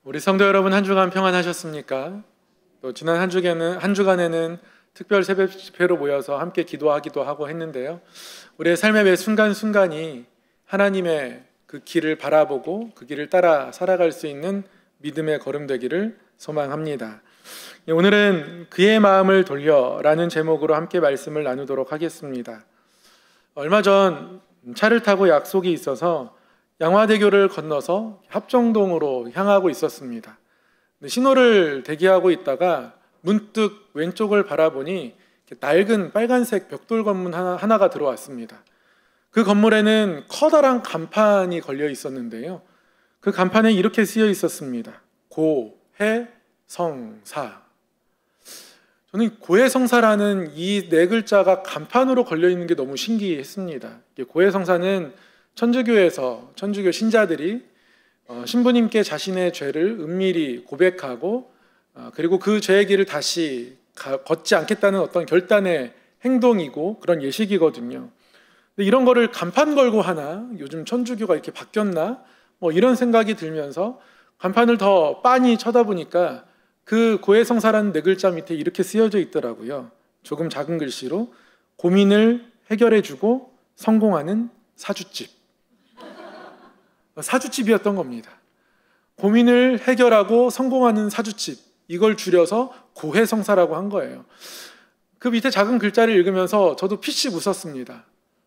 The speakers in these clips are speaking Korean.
우리 성도 여러분, 한 주간 평안하셨습니까? 또 지난 한 주간에는 특별 새벽 집회로 모여서 함께 기도하기도 하고 했는데요. 우리의 삶의 매 순간순간이 하나님의 그 길을 바라보고 그 길을 따라 살아갈 수 있는 믿음의 걸음 되기를 소망합니다. 오늘은 그의 마음을 돌려라는 제목으로 함께 말씀을 나누도록 하겠습니다. 얼마 전 차를 타고 약속이 있어서 양화대교를 건너서 합정동으로 향하고 있었습니다. 신호를 대기하고 있다가 문득 왼쪽을 바라보니 낡은 빨간색 벽돌 건물 하나가 들어왔습니다. 그 건물에는 커다란 간판이 걸려 있었는데요. 그 간판에 이렇게 쓰여 있었습니다. 고해성사. 저는 고해성사라는 이 네 글자가 간판으로 걸려 있는 게 너무 신기했습니다. 고해성사는 천주교에서 천주교 신자들이 신부님께 자신의 죄를 은밀히 고백하고 그리고 그 죄의 길을 다시 걷지 않겠다는 어떤 결단의 행동이고 그런 예식이거든요. 근데 이런 거를 간판 걸고 하나? 요즘 천주교가 이렇게 바뀌었나? 이런 생각이 들면서 간판을 더 빤히 쳐다보니까 그 고해성사라는 네 글자 밑에 이렇게 쓰여져 있더라고요. 조금 작은 글씨로 고민을 해결해주고 성공하는 사주집. 사주집이었던 겁니다. 고민을 해결하고 성공하는 사주집, 이걸 줄여서 고해성사라고 한 거예요. 그 밑에 작은 글자를 읽으면서 저도 피식 웃었습니다.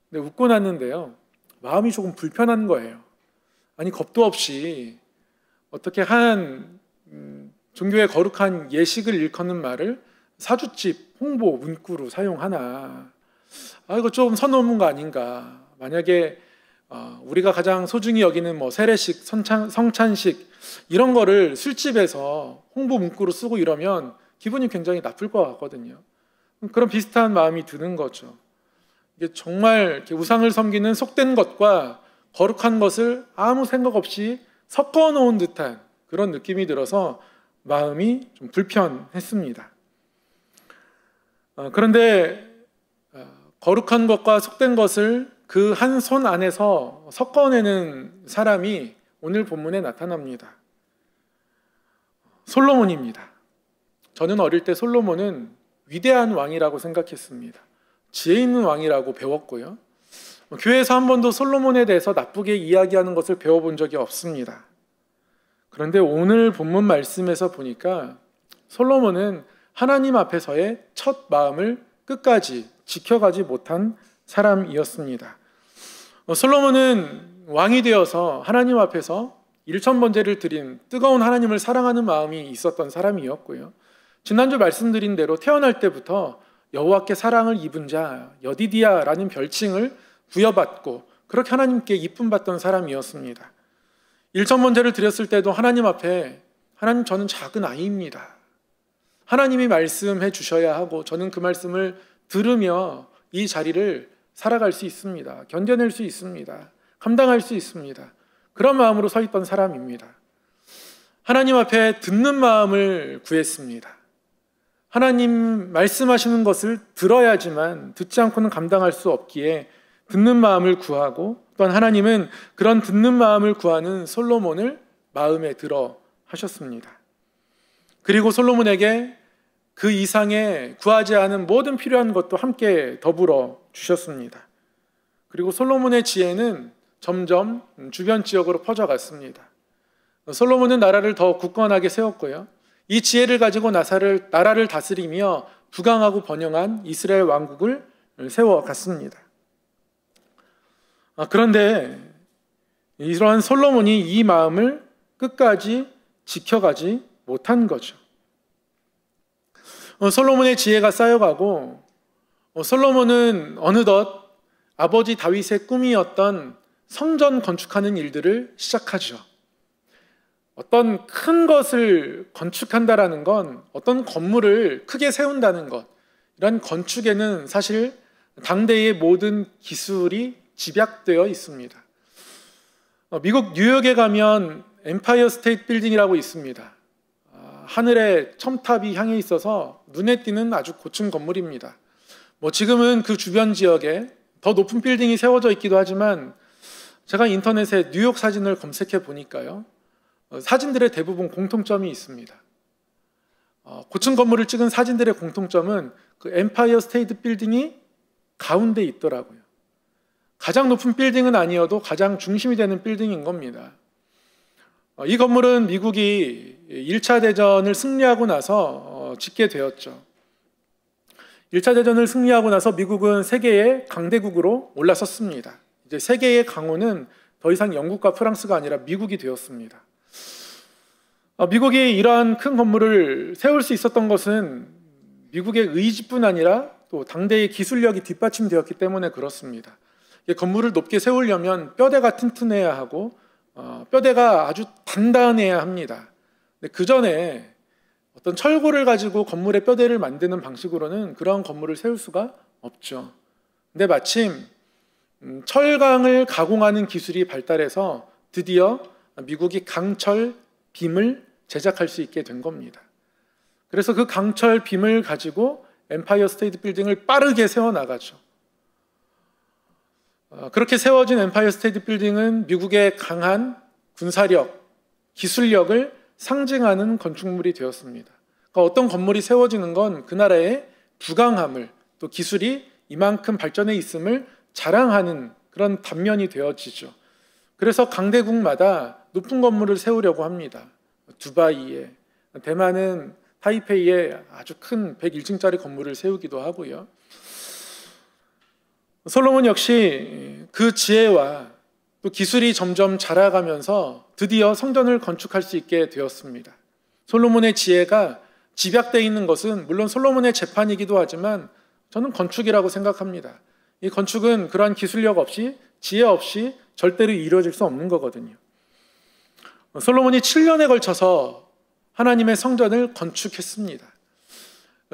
근데 웃고 났는데요, 마음이 조금 불편한 거예요. 아니, 겁도 없이 어떻게 한 종교의 거룩한 예식을 일컫는 말을 사주집 홍보 문구로 사용하나. 이거 좀 선 넘은 거 아닌가. 만약에 우리가 가장 소중히 여기는 세례식, 성찬식 이런 거를 술집에서 홍보 문구로 쓰고 이러면 기분이 굉장히 나쁠 것 같거든요. 그런 비슷한 마음이 드는 거죠. 이게 정말 이렇게 우상을 섬기는 속된 것과 거룩한 것을 아무 생각 없이 섞어 놓은 듯한 그런 느낌이 들어서 마음이 좀 불편했습니다. 그런데 거룩한 것과 속된 것을 그 한 손 안에서 섞어내는 사람이 오늘 본문에 나타납니다. 솔로몬입니다. 저는 어릴 때 솔로몬은 위대한 왕이라고 생각했습니다. 지혜 있는 왕이라고 배웠고요. 교회에서 한 번도 솔로몬에 대해서 나쁘게 이야기하는 것을 배워본 적이 없습니다. 그런데 오늘 본문 말씀에서 보니까 솔로몬은 하나님 앞에서의 첫 마음을 끝까지 지켜가지 못한 사람이었습니다. 솔로몬은 왕이 되어서 하나님 앞에서 일천번제를 드린 뜨거운 하나님을 사랑하는 마음이 있었던 사람이었고요. 지난주 말씀드린 대로 태어날 때부터 여호와께 사랑을 입은 자, 여디디아라는 별칭을 부여받고 그렇게 하나님께 이쁨 받던 사람이었습니다. 일천번제를 드렸을 때도 하나님 앞에, 하나님, 저는 작은 아이입니다. 하나님이 말씀해 주셔야 하고 저는 그 말씀을 들으며 이 자리를 살아갈 수 있습니다. 견뎌낼 수 있습니다. 감당할 수 있습니다. 그런 마음으로 서 있던 사람입니다. 하나님 앞에 듣는 마음을 구했습니다. 하나님 말씀하시는 것을 들어야지만 듣지 않고는 감당할 수 없기에 듣는 마음을 구하고, 또한 하나님은 그런 듣는 마음을 구하는 솔로몬을 마음에 들어 하셨습니다. 그리고 솔로몬에게 그 이상의 구하지 않은 모든 필요한 것도 함께 더불어 주셨습니다. 그리고 솔로몬의 지혜는 점점 주변 지역으로 퍼져갔습니다. 솔로몬은 나라를 더 굳건하게 세웠고요. 이 지혜를 가지고 나라를 다스리며 부강하고 번영한 이스라엘 왕국을 세워갔습니다. 그런데 이러한 솔로몬이 이 마음을 끝까지 지켜가지 못한 거죠. 솔로몬의 지혜가 쌓여가고 솔로몬은 어느덧 아버지 다윗의 꿈이었던 성전 건축하는 일들을 시작하죠. 어떤 큰 것을 건축한다라는 건 어떤 건물을 크게 세운다는 것, 이런 건축에는 사실 당대의 모든 기술이 집약되어 있습니다. 미국 뉴욕에 가면 엠파이어 스테이트 빌딩이라고 있습니다. 하늘에 첨탑이 향해 있어서 눈에 띄는 아주 고층 건물입니다. 지금은 그 주변 지역에 더 높은 빌딩이 세워져 있기도 하지만 제가 인터넷에 뉴욕 사진을 검색해 보니까요, 사진들의 대부분 공통점이 있습니다. 고층 건물을 찍은 사진들의 공통점은 그 엠파이어 스테이트 빌딩이 가운데 있더라고요. 가장 높은 빌딩은 아니어도 가장 중심이 되는 빌딩인 겁니다. 이 건물은 미국이 1차 대전을 승리하고 나서 짓게 되었죠. 1차 대전을 승리하고 나서 미국은 세계의 강대국으로 올라섰습니다. 이제 세계의 강호는 더 이상 영국과 프랑스가 아니라 미국이 되었습니다. 미국이 이러한 큰 건물을 세울 수 있었던 것은 미국의 의지뿐 아니라 또 당대의 기술력이 뒷받침되었기 때문에 그렇습니다. 건물을 높게 세우려면 뼈대가 튼튼해야 하고 뼈대가 아주 단단해야 합니다. 그 전에 어떤 철골을 가지고 건물의 뼈대를 만드는 방식으로는 그런 건물을 세울 수가 없죠. 근데 마침 철강을 가공하는 기술이 발달해서 드디어 미국이 강철 빔을 제작할 수 있게 된 겁니다. 그래서 그 강철 빔을 가지고 엠파이어 스테이트 빌딩을 빠르게 세워나가죠. 그렇게 세워진 엠파이어 스테이트 빌딩은 미국의 강한 군사력, 기술력을 상징하는 건축물이 되었습니다. 그러니까 어떤 건물이 세워지는 건 그 나라의 부강함을, 또 기술이 이만큼 발전해 있음을 자랑하는 그런 단면이 되어지죠. 그래서 강대국마다 높은 건물을 세우려고 합니다. 두바이에, 대만은 타이페이에 아주 큰 101층짜리 건물을 세우기도 하고요. 솔로몬 역시 그 지혜와 또 기술이 점점 자라가면서 드디어 성전을 건축할 수 있게 되었습니다. 솔로몬의 지혜가 집약되어 있는 것은 물론 솔로몬의 재판이기도 하지만 저는 건축이라고 생각합니다. 이 건축은 그러한 기술력 없이, 지혜 없이 절대로 이루어질 수 없는 거거든요. 솔로몬이 7년에 걸쳐서 하나님의 성전을 건축했습니다.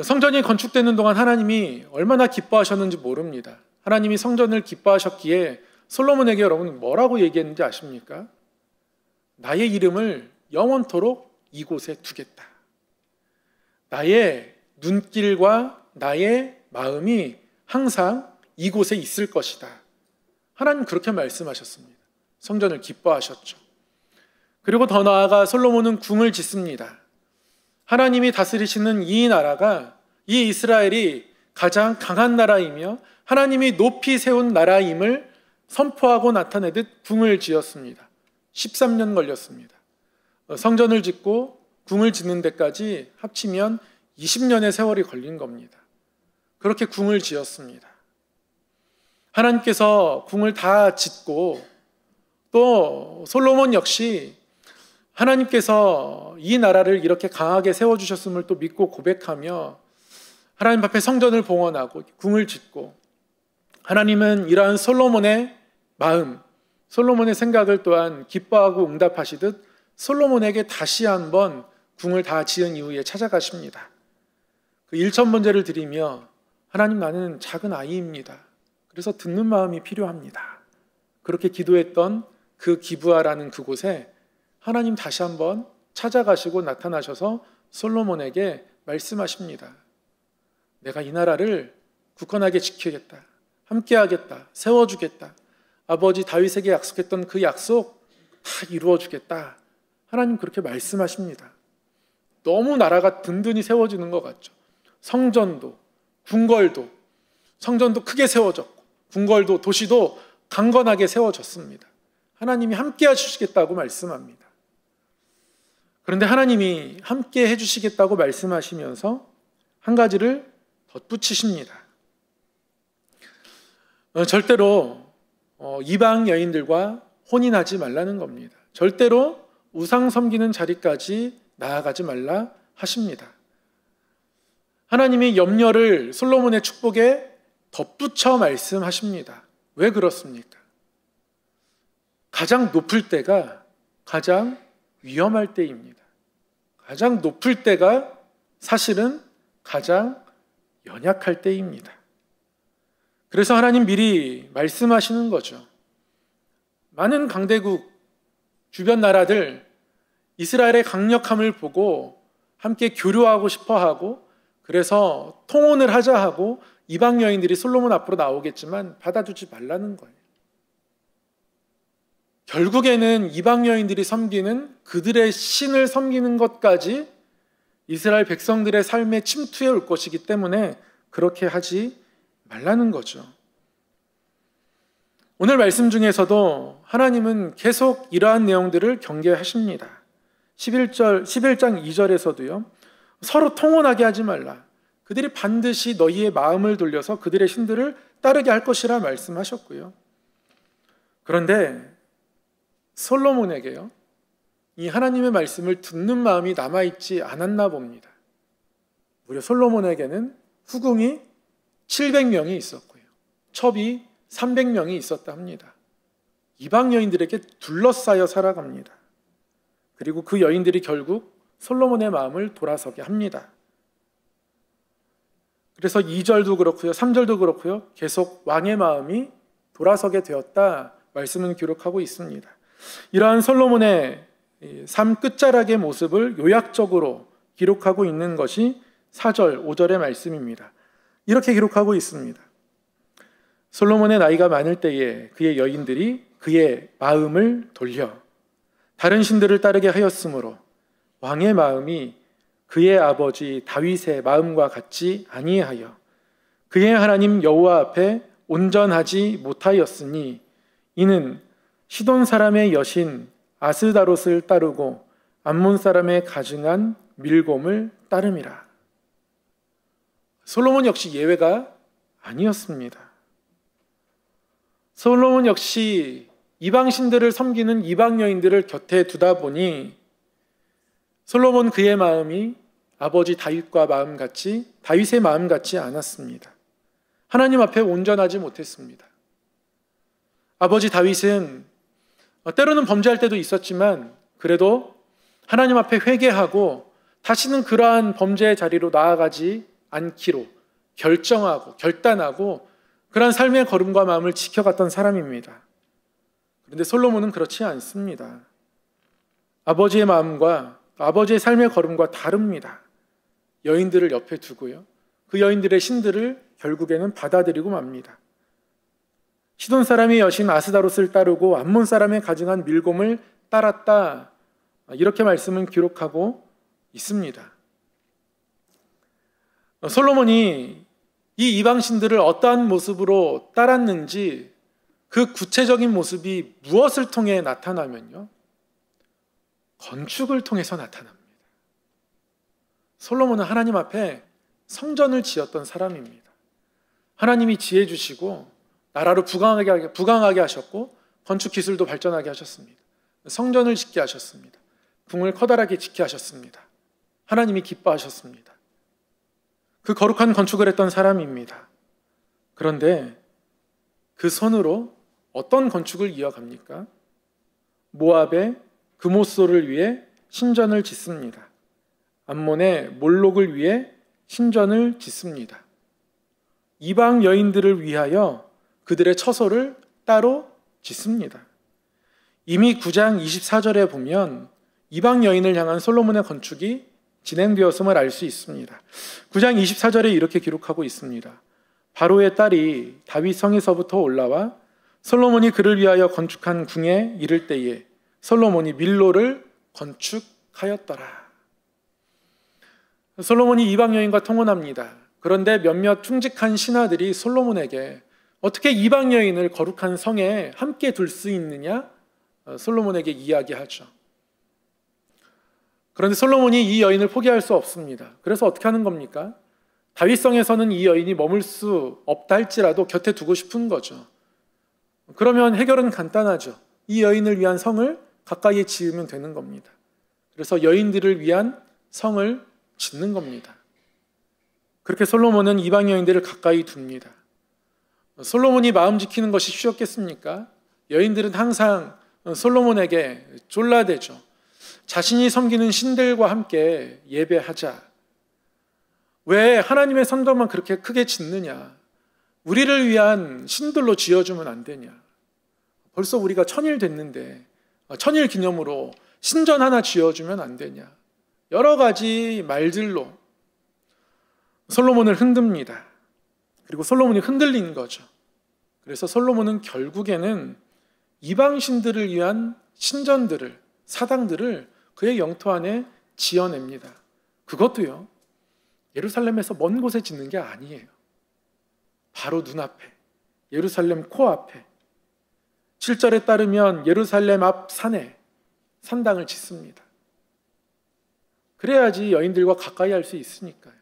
성전이 건축되는 동안 하나님이 얼마나 기뻐하셨는지 모릅니다. 하나님이 성전을 기뻐하셨기에 솔로몬에게 여러분 뭐라고 얘기했는지 아십니까? 나의 이름을 영원토록 이곳에 두겠다. 나의 눈길과 나의 마음이 항상 이곳에 있을 것이다. 하나님 그렇게 말씀하셨습니다. 성전을 기뻐하셨죠. 그리고 더 나아가 솔로몬은 궁을 짓습니다. 하나님이 다스리시는 이 나라가, 이 이스라엘이 가장 강한 나라이며 하나님이 높이 세운 나라임을 선포하고 나타내듯 궁을 지었습니다. 13년 걸렸습니다. 성전을 짓고 궁을 짓는 데까지 합치면 20년의 세월이 걸린 겁니다. 그렇게 궁을 지었습니다. 하나님께서 궁을 다 짓고 또 솔로몬 역시 하나님께서 이 나라를 이렇게 강하게 세워주셨음을 또 믿고 고백하며 하나님 앞에 성전을 봉헌하고 궁을 짓고, 하나님은 이러한 솔로몬의 마음, 솔로몬의 생각을 또한 기뻐하고 응답하시듯 솔로몬에게 다시 한번 궁을 다 지은 이후에 찾아가십니다. 그 1,000번제를 드리며 하나님 나는 작은 아이입니다. 그래서 듣는 마음이 필요합니다. 그렇게 기도했던 그 기브아라는 그곳에 하나님 다시 한번 찾아가시고 나타나셔서 솔로몬에게 말씀하십니다. 내가 이 나라를 굳건하게 지키겠다. 함께하겠다. 세워주겠다. 아버지 다윗에게 약속했던 그 약속 다 이루어주겠다. 하나님 그렇게 말씀하십니다. 너무 나라가 든든히 세워지는 것 같죠. 성전도, 궁궐도, 성전도 크게 세워졌고 궁궐도, 도시도 강건하게 세워졌습니다. 하나님이 함께 해주시겠다고 말씀합니다. 그런데 하나님이 함께 해주시겠다고 말씀하시면서 한 가지를 덧붙이십니다. 절대로 이방 여인들과 혼인하지 말라는 겁니다. 절대로 우상 섬기는 자리까지 나아가지 말라 하십니다. 하나님이 염려를 솔로몬의 축복에 덧붙여 말씀하십니다. 왜 그렇습니까? 가장 높을 때가 가장 위험할 때입니다. 가장 높을 때가 사실은 가장 연약할 때입니다. 그래서 하나님 미리 말씀하시는 거죠. 많은 강대국, 주변 나라들 이스라엘의 강력함을 보고 함께 교류하고 싶어하고, 그래서 통혼을 하자 하고 이방 여인들이 솔로몬 앞으로 나오겠지만 받아주지 말라는 거예요. 결국에는 이방 여인들이 섬기는 그들의 신을 섬기는 것까지 이스라엘 백성들의 삶에 침투해 올 것이기 때문에 그렇게 하지 말라는 거죠. 오늘 말씀 중에서도 하나님은 계속 이러한 내용들을 경계하십니다. 11장 2절에서도요. 서로 통혼하게 하지 말라. 그들이 반드시 너희의 마음을 돌려서 그들의 신들을 따르게 할 것이라 말씀하셨고요. 그런데 솔로몬에게요. 이 하나님의 말씀을 듣는 마음이 남아있지 않았나 봅니다. 무려 솔로몬에게는 후궁이 700명이 있었고요. 첩이 300명이 있었다 합니다. 이방 여인들에게 둘러싸여 살아갑니다. 그리고 그 여인들이 결국 솔로몬의 마음을 돌아서게 합니다. 그래서 2절도 그렇고요. 3절도 그렇고요. 계속 왕의 마음이 돌아서게 되었다 말씀은 기록하고 있습니다. 이러한 솔로몬의 삶 끝자락의 모습을 요약적으로 기록하고 있는 것이 4절, 5절의 말씀입니다. 이렇게 기록하고 있습니다. 솔로몬의 나이가 많을 때에 그의 여인들이 그의 마음을 돌려 다른 신들을 따르게 하였으므로 왕의 마음이 그의 아버지 다윗의 마음과 같지 아니하여 그의 하나님 여호와 앞에 온전하지 못하였으니 이는 시돈 사람의 여신 아스다롯을 따르고 암몬 사람의 가증한 밀곰을 따름이라. 솔로몬 역시 예외가 아니었습니다. 솔로몬 역시 이방 신들을 섬기는 이방 여인들을 곁에 두다 보니 솔로몬 그의 마음이 아버지 다윗과 다윗의 마음 같지 않았습니다. 하나님 앞에 온전하지 못했습니다. 아버지 다윗은 때로는 범죄할 때도 있었지만 그래도 하나님 앞에 회개하고 다시는 그러한 범죄의 자리로 나아가지 않기로 결단하고 그러한 삶의 걸음과 마음을 지켜갔던 사람입니다. 그런데 솔로몬은 그렇지 않습니다. 아버지의 마음과 아버지의 삶의 걸음과 다릅니다. 여인들을 옆에 두고요. 그 여인들의 신들을 결국에는 받아들이고 맙니다. 시돈 사람의 여신 아스다롯을 따르고 암몬 사람의 가증한 밀곰을 따랐다. 이렇게 말씀은 기록하고 있습니다. 솔로몬이 이 이방신들을 어떠한 모습으로 따랐는지 그 구체적인 모습이 무엇을 통해 나타나면요? 건축을 통해서 나타납니다. 솔로몬은 하나님 앞에 성전을 지었던 사람입니다. 하나님이 지혜 주시고 나라를 부강하게 하셨고 건축 기술도 발전하게 하셨습니다. 성전을 짓게 하셨습니다. 궁을 커다랗게 짓게 하셨습니다. 하나님이 기뻐하셨습니다. 그 거룩한 건축을 했던 사람입니다. 그런데 그 손으로 어떤 건축을 이어갑니까? 모압의 금오소를 위해 신전을 짓습니다. 암몬의 몰록을 위해 신전을 짓습니다. 이방 여인들을 위하여 그들의 처소를 따로 짓습니다. 이미 9장 24절에 보면 이방 여인을 향한 솔로몬의 건축이 진행되었음을 알 수 있습니다. 9장 24절에 이렇게 기록하고 있습니다. 바로의 딸이 다윗 성에서부터 올라와 솔로몬이 그를 위하여 건축한 궁에 이를 때에 솔로몬이 밀로를 건축하였더라. 솔로몬이 이방 여인과 통혼합니다. 그런데 몇몇 충직한 신하들이 솔로몬에게 어떻게 이방 여인을 거룩한 성에 함께 둘 수 있느냐? 솔로몬에게 이야기하죠. 그런데 솔로몬이 이 여인을 포기할 수 없습니다. 그래서 어떻게 하는 겁니까? 다윗성에서는 이 여인이 머물 수 없다 할지라도 곁에 두고 싶은 거죠. 그러면 해결은 간단하죠. 이 여인을 위한 성을 가까이에 지으면 되는 겁니다. 그래서 여인들을 위한 성을 짓는 겁니다. 그렇게 솔로몬은 이방 여인들을 가까이 둡니다. 솔로몬이 마음 지키는 것이 쉬웠겠습니까? 여인들은 항상 솔로몬에게 졸라대죠. 자신이 섬기는 신들과 함께 예배하자. 왜 하나님의 성전만 그렇게 크게 짓느냐? 우리를 위한 신들로 지어주면 안 되냐? 벌써 우리가 1000일 됐는데 1000일 기념으로 신전 하나 지어주면 안 되냐? 여러 가지 말들로 솔로몬을 흔듭니다. 그리고 솔로몬이 흔들린 거죠. 그래서 솔로몬은 결국에는 이방신들을 위한 신전들을, 사당들을 그의 영토 안에 지어냅니다. 그것도요, 예루살렘에서 먼 곳에 짓는 게 아니에요. 바로 눈앞에, 예루살렘 코앞에, 7절에 따르면 예루살렘 앞 산에 산당을 짓습니다. 그래야지 여인들과 가까이 할 수 있으니까요.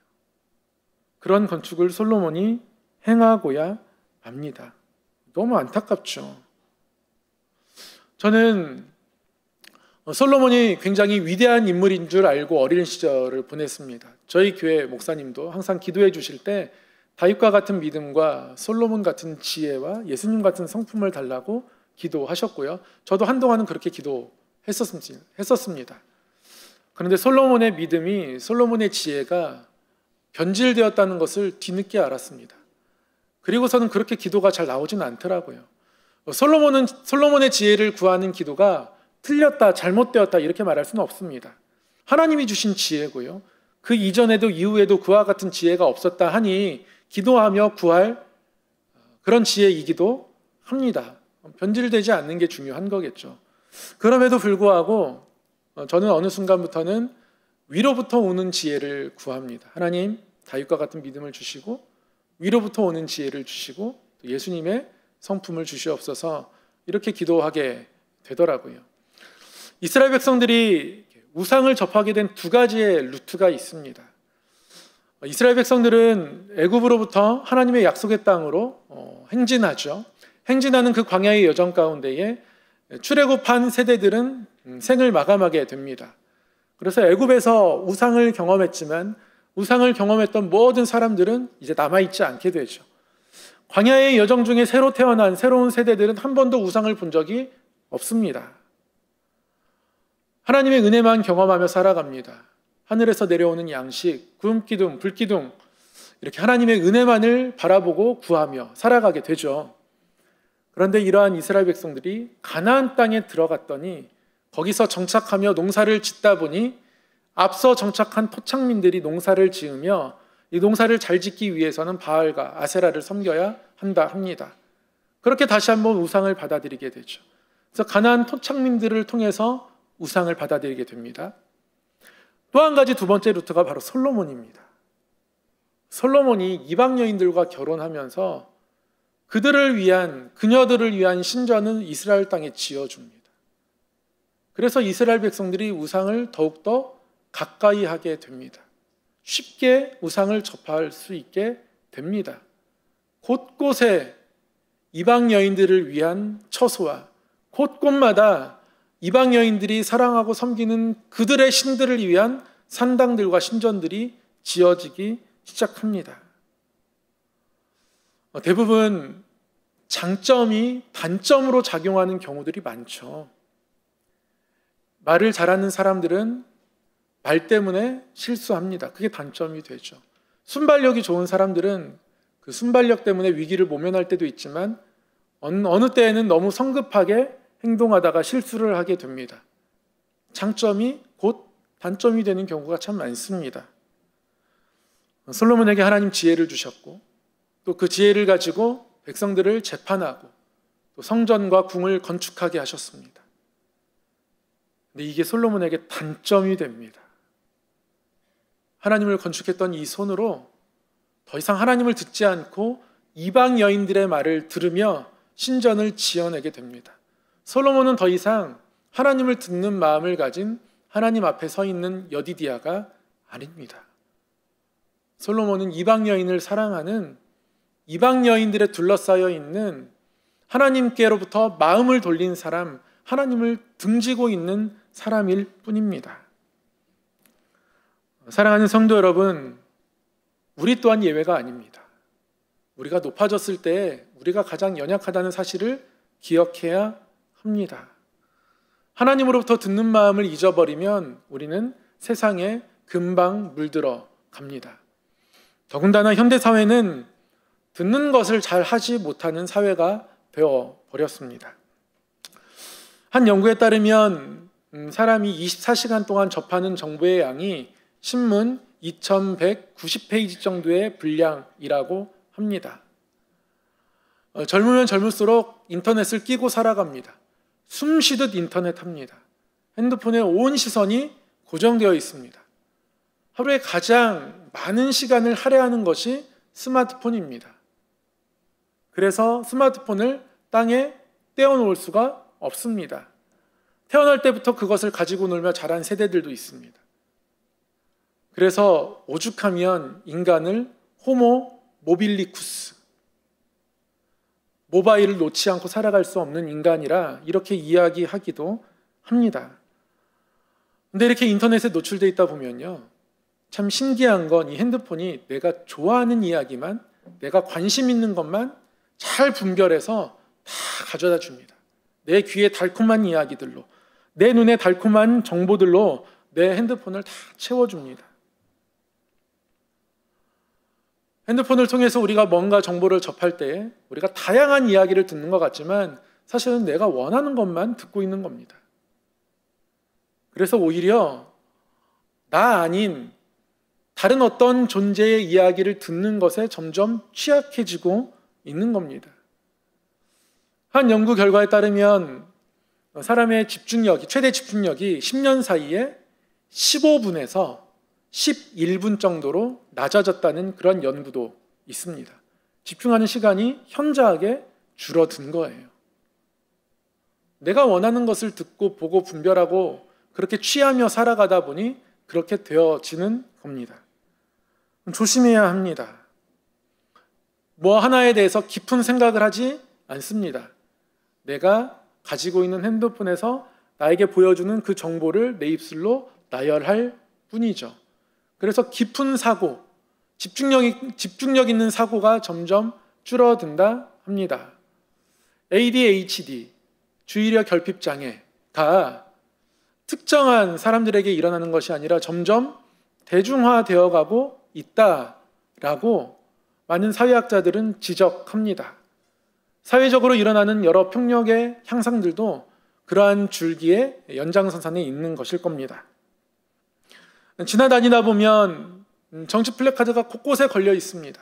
그런 건축을 솔로몬이 행하고야 합니다. 너무 안타깝죠. 저는 솔로몬이 굉장히 위대한 인물인 줄 알고 어린 시절을 보냈습니다. 저희 교회 목사님도 항상 기도해 주실 때 다윗과 같은 믿음과 솔로몬 같은 지혜와 예수님 같은 성품을 달라고 기도하셨고요. 저도 한동안은 그렇게 기도했었습니다. 그런데 솔로몬의 믿음이, 솔로몬의 지혜가 변질되었다는 것을 뒤늦게 알았습니다. 그리고서는 그렇게 기도가 잘 나오지는 않더라고요. 솔로몬의 지혜를 구하는 기도가 틀렸다, 잘못되었다 이렇게 말할 수는 없습니다. 하나님이 주신 지혜고요. 그 이전에도 이후에도 그와 같은 지혜가 없었다 하니 기도하며 구할 그런 지혜이기도 합니다. 변질되지 않는 게 중요한 거겠죠. 그럼에도 불구하고 저는 어느 순간부터는 위로부터 오는 지혜를 구합니다. 하나님, 다윗과 같은 믿음을 주시고 위로부터 오는 지혜를 주시고 또 예수님의 성품을 주시옵소서, 이렇게 기도하게 되더라고요. 이스라엘 백성들이 우상을 접하게 된 두 가지의 루트가 있습니다. 이스라엘 백성들은 애굽으로부터 하나님의 약속의 땅으로 행진하죠. 행진하는 그 광야의 여정 가운데에 출애굽한 세대들은 생을 마감하게 됩니다. 그래서 애굽에서 우상을 경험했지만 우상을 경험했던 모든 사람들은 이제 남아있지 않게 되죠. 광야의 여정 중에 새로 태어난 새로운 세대들은 한 번도 우상을 본 적이 없습니다. 하나님의 은혜만 경험하며 살아갑니다. 하늘에서 내려오는 양식, 구름기둥, 불기둥, 이렇게 하나님의 은혜만을 바라보고 구하며 살아가게 되죠. 그런데 이러한 이스라엘 백성들이 가나안 땅에 들어갔더니 거기서 정착하며 농사를 짓다 보니 앞서 정착한 토착민들이 농사를 지으며 이 농사를 잘 짓기 위해서는 바알과 아세라를 섬겨야 합니다. 그렇게 다시 한번 우상을 받아들이게 되죠. 그래서 가나안 토착민들을 통해서 우상을 받아들이게 됩니다. 또 한 가지, 두 번째 루트가 바로 솔로몬입니다. 솔로몬이 이방 여인들과 결혼하면서 그녀들을 위한 신전은 이스라엘 땅에 지어줍니다. 그래서 이스라엘 백성들이 우상을 더욱더 가까이 하게 됩니다. 쉽게 우상을 접할 수 있게 됩니다. 곳곳에 이방 여인들을 위한 처소와 곳곳마다 이방 여인들이 사랑하고 섬기는 그들의 신들을 위한 산당들과 신전들이 지어지기 시작합니다. 대부분 장점이 단점으로 작용하는 경우들이 많죠. 말을 잘하는 사람들은 말 때문에 실수합니다. 그게 단점이 되죠. 순발력이 좋은 사람들은 그 순발력 때문에 위기를 모면할 때도 있지만 어느 때에는 너무 성급하게 행동하다가 실수를 하게 됩니다. 장점이 곧 단점이 되는 경우가 참 많습니다. 솔로몬에게 하나님 지혜를 주셨고 또 그 지혜를 가지고 백성들을 재판하고 또 성전과 궁을 건축하게 하셨습니다. 근데 이게 솔로몬에게 단점이 됩니다. 하나님을 건축했던 이 손으로 더 이상 하나님을 듣지 않고 이방 여인들의 말을 들으며 신전을 지어내게 됩니다. 솔로몬은 더 이상 하나님을 듣는 마음을 가진 하나님 앞에 서 있는 여디디아가 아닙니다. 솔로몬은 이방 여인을 사랑하는 이방 여인들에 둘러싸여 있는 하나님께로부터 마음을 돌린 사람, 하나님을 등지고 있는 사람일 뿐입니다. 사랑하는 성도 여러분, 우리 또한 예외가 아닙니다. 우리가 높아졌을 때 우리가 가장 연약하다는 사실을 기억해야 합니다. 하나님으로부터 듣는 마음을 잊어버리면 우리는 세상에 금방 물들어 갑니다. 더군다나 현대사회는 듣는 것을 잘 하지 못하는 사회가 되어버렸습니다. 한 연구에 따르면 사람이 24시간 동안 접하는 정보의 양이 신문 2190페이지 정도의 분량이라고 합니다. 젊으면 젊을수록 인터넷을 끼고 살아갑니다. 숨쉬듯 인터넷 합니다. 핸드폰에 온 시선이 고정되어 있습니다. 하루에 가장 많은 시간을 할애하는 것이 스마트폰입니다. 그래서 스마트폰을 땅에 떼어놓을 수가 없습니다. 태어날 때부터 그것을 가지고 놀며 자란 세대들도 있습니다. 그래서 오죽하면 인간을 호모 모빌리쿠스, 모바일을 놓지 않고 살아갈 수 없는 인간이라 이렇게 이야기하기도 합니다. 근데 이렇게 인터넷에 노출되어 있다 보면요, 참 신기한 건 이 핸드폰이 내가 좋아하는 이야기만, 내가 관심 있는 것만 잘 분별해서 다 가져다 줍니다. 내 귀에 달콤한 이야기들로, 내 눈에 달콤한 정보들로 내 핸드폰을 다 채워줍니다. 핸드폰을 통해서 우리가 뭔가 정보를 접할 때 우리가 다양한 이야기를 듣는 것 같지만 사실은 내가 원하는 것만 듣고 있는 겁니다. 그래서 오히려 나 아닌 다른 어떤 존재의 이야기를 듣는 것에 점점 취약해지고 있는 겁니다. 한 연구 결과에 따르면 사람의 집중력이, 최대 집중력이 10년 사이에 15분에서 11분 정도로 낮아졌다는 그런 연구도 있습니다. 집중하는 시간이 현저하게 줄어든 거예요. 내가 원하는 것을 듣고 보고 분별하고 그렇게 취하며 살아가다 보니 그렇게 되어지는 겁니다. 조심해야 합니다. 뭐 하나에 대해서 깊은 생각을 하지 않습니다. 내가 가지고 있는 핸드폰에서 나에게 보여주는 그 정보를 내 입술로 나열할 뿐이죠. 그래서 깊은 사고, 집중력 있는 사고가 점점 줄어든다 합니다. ADHD, 주의력 결핍 장애가 특정한 사람들에게 일어나는 것이 아니라 점점 대중화되어 가고 있다라고 많은 사회학자들은 지적합니다. 사회적으로 일어나는 여러 폭력의 향상들도 그러한 줄기의 연장선상에 있는 것일 겁니다. 지나다니다 보면 정치 플래카드가 곳곳에 걸려 있습니다.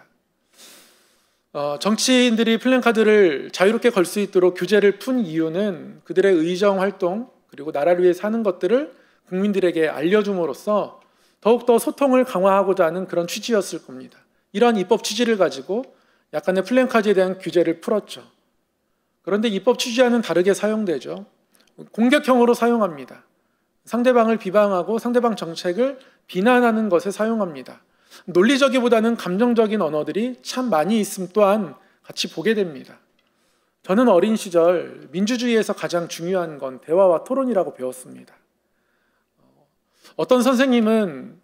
정치인들이 플래카드를 자유롭게 걸 수 있도록 규제를 푼 이유는 그들의 의정 활동 그리고 나라를 위해 사는 것들을 국민들에게 알려줌으로써 더욱더 소통을 강화하고자 하는 그런 취지였을 겁니다. 이러한 입법 취지를 가지고 약간의 플래카드에 대한 규제를 풀었죠. 그런데 입법 취지와는 다르게 사용되죠. 공격형으로 사용합니다. 상대방을 비방하고 상대방 정책을 비난하는 것에 사용합니다. 논리적이보다는 감정적인 언어들이 참 많이 있음 또한 같이 보게 됩니다. 저는 어린 시절 민주주의에서 가장 중요한 건 대화와 토론이라고 배웠습니다. 어떤 선생님은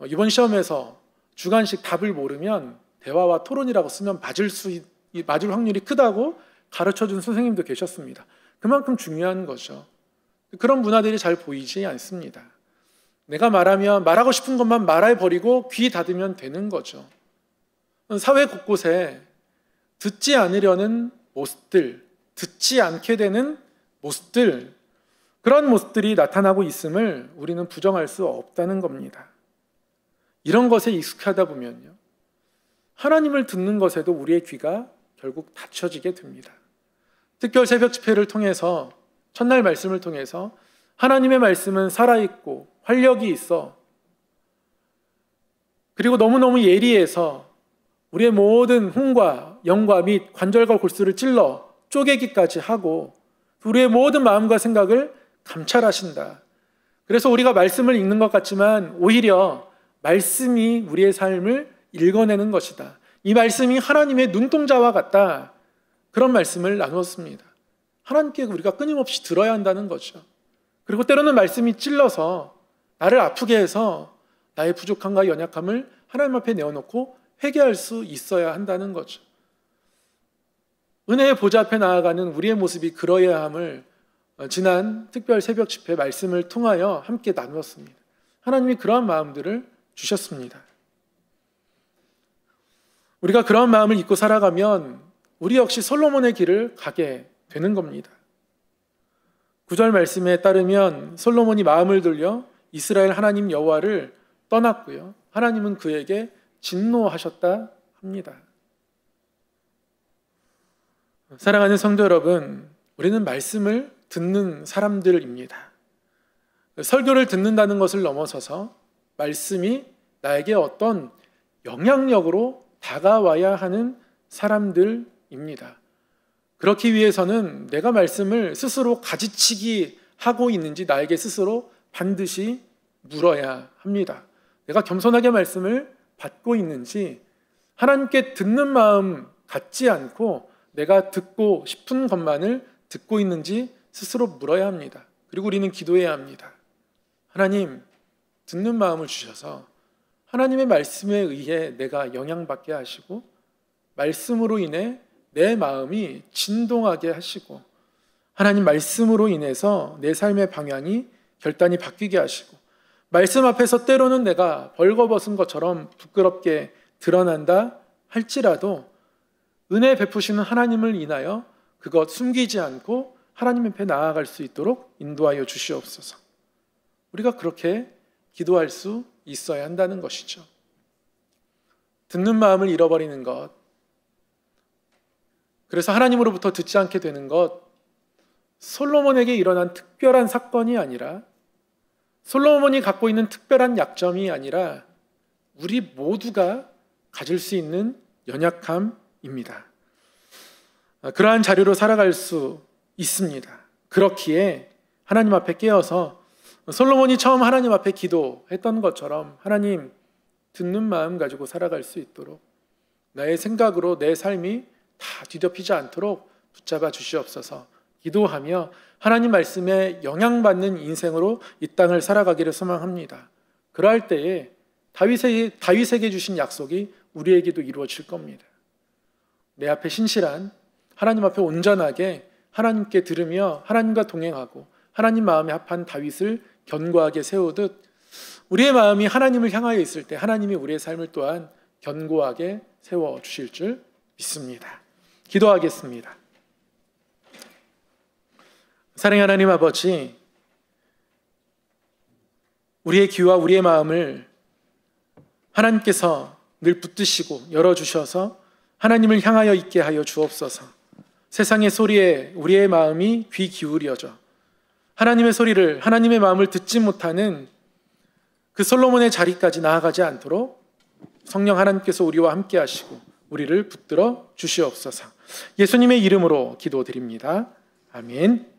이번 시험에서 주관식 답을 모르면 대화와 토론이라고 쓰면 맞을 확률이 크다고 가르쳐준 선생님도 계셨습니다. 그만큼 중요한 거죠. 그런 문화들이 잘 보이지 않습니다. 내가 말하면 말하고 싶은 것만 말해버리고 귀 닫으면 되는 거죠. 사회 곳곳에 듣지 않으려는 모습들, 듣지 않게 되는 모습들, 그런 모습들이 나타나고 있음을 우리는 부정할 수 없다는 겁니다. 이런 것에 익숙하다 보면요, 하나님을 듣는 것에도 우리의 귀가 결국 닫혀지게 됩니다. 특별 새벽 집회를 통해서, 첫날 말씀을 통해서 하나님의 말씀은 살아있고 활력이 있어, 그리고 너무너무 예리해서 우리의 모든 혼과 영과 및 관절과 골수를 찔러 쪼개기까지 하고 우리의 모든 마음과 생각을 감찰하신다. 그래서 우리가 말씀을 읽는 것 같지만 오히려 말씀이 우리의 삶을 읽어내는 것이다. 이 말씀이 하나님의 눈동자와 같다. 그런 말씀을 나누었습니다. 하나님께 우리가 끊임없이 들어야 한다는 거죠. 그리고 때로는 말씀이 찔러서 나를 아프게 해서 나의 부족함과 연약함을 하나님 앞에 내어놓고 회개할 수 있어야 한다는 거죠. 은혜의 보좌 앞에 나아가는 우리의 모습이 그러해야 함을 지난 특별 새벽 집회 말씀을 통하여 함께 나누었습니다. 하나님이 그러한 마음들을 주셨습니다. 우리가 그러한 마음을 잊고 살아가면 우리 역시 솔로몬의 길을 가게 되는 겁니다. 9절 말씀에 따르면 솔로몬이 마음을 돌려 이스라엘 하나님 여호와를 떠났고요, 하나님은 그에게 진노하셨다 합니다. 사랑하는 성도 여러분, 우리는 말씀을 듣는 사람들입니다. 설교를 듣는다는 것을 넘어서서 말씀이 나에게 어떤 영향력으로 다가와야 하는 사람들입니다. 그렇기 위해서는 내가 말씀을 스스로 가지치기 하고 있는지 나에게 스스로 반드시 물어야 합니다. 내가 겸손하게 말씀을 받고 있는지, 하나님께 듣는 마음 갖지 않고 내가 듣고 싶은 것만을 듣고 있는지 스스로 물어야 합니다. 그리고 우리는 기도해야 합니다. 하나님, 듣는 마음을 주셔서 하나님의 말씀에 의해 내가 영향받게 하시고, 말씀으로 인해 내 마음이 진동하게 하시고, 하나님 말씀으로 인해서 내 삶의 방향이 결단이 바뀌게 하시고, 말씀 앞에서 때로는 내가 벌거벗은 것처럼 부끄럽게 드러난다 할지라도 은혜 베푸시는 하나님을 인하여 그것 숨기지 않고 하나님 앞에 나아갈 수 있도록 인도하여 주시옵소서. 우리가 그렇게 기도할 수 있어야 한다는 것이죠. 듣는 마음을 잃어버리는 것, 그래서 하나님으로부터 듣지 않게 되는 것, 솔로몬에게 일어난 특별한 사건이 아니라, 솔로몬이 갖고 있는 특별한 약점이 아니라 우리 모두가 가질 수 있는 연약함입니다. 그러한 자료로 살아갈 수 있습니다. 그렇기에 하나님 앞에 깨어서 솔로몬이 처음 하나님 앞에 기도했던 것처럼, 하나님, 듣는 마음 가지고 살아갈 수 있도록 나의 생각으로 내 삶이 다 뒤덮이지 않도록 붙잡아 주시옵소서. 기도하며 하나님 말씀에 영향받는 인생으로 이 땅을 살아가기를 소망합니다. 그러할 때에 다윗에게 주신 약속이 우리에게도 이루어질 겁니다. 내 앞에 신실한, 하나님 앞에 온전하게 하나님께 들으며 하나님과 동행하고 하나님 마음에 합한 다윗을 견고하게 세우듯, 우리의 마음이 하나님을 향하여 있을 때 하나님이 우리의 삶을 또한 견고하게 세워주실 줄 믿습니다. 기도하겠습니다. 사랑의 하나님 아버지, 우리의 귀와 우리의 마음을 하나님께서 늘 붙드시고 열어주셔서 하나님을 향하여 있게 하여 주옵소서. 세상의 소리에 우리의 마음이 귀 기울여져 하나님의 소리를, 하나님의 마음을 듣지 못하는 그 솔로몬의 자리까지 나아가지 않도록 성령 하나님께서 우리와 함께 하시고 우리를 붙들어 주시옵소서. 예수님의 이름으로 기도드립니다. 아멘.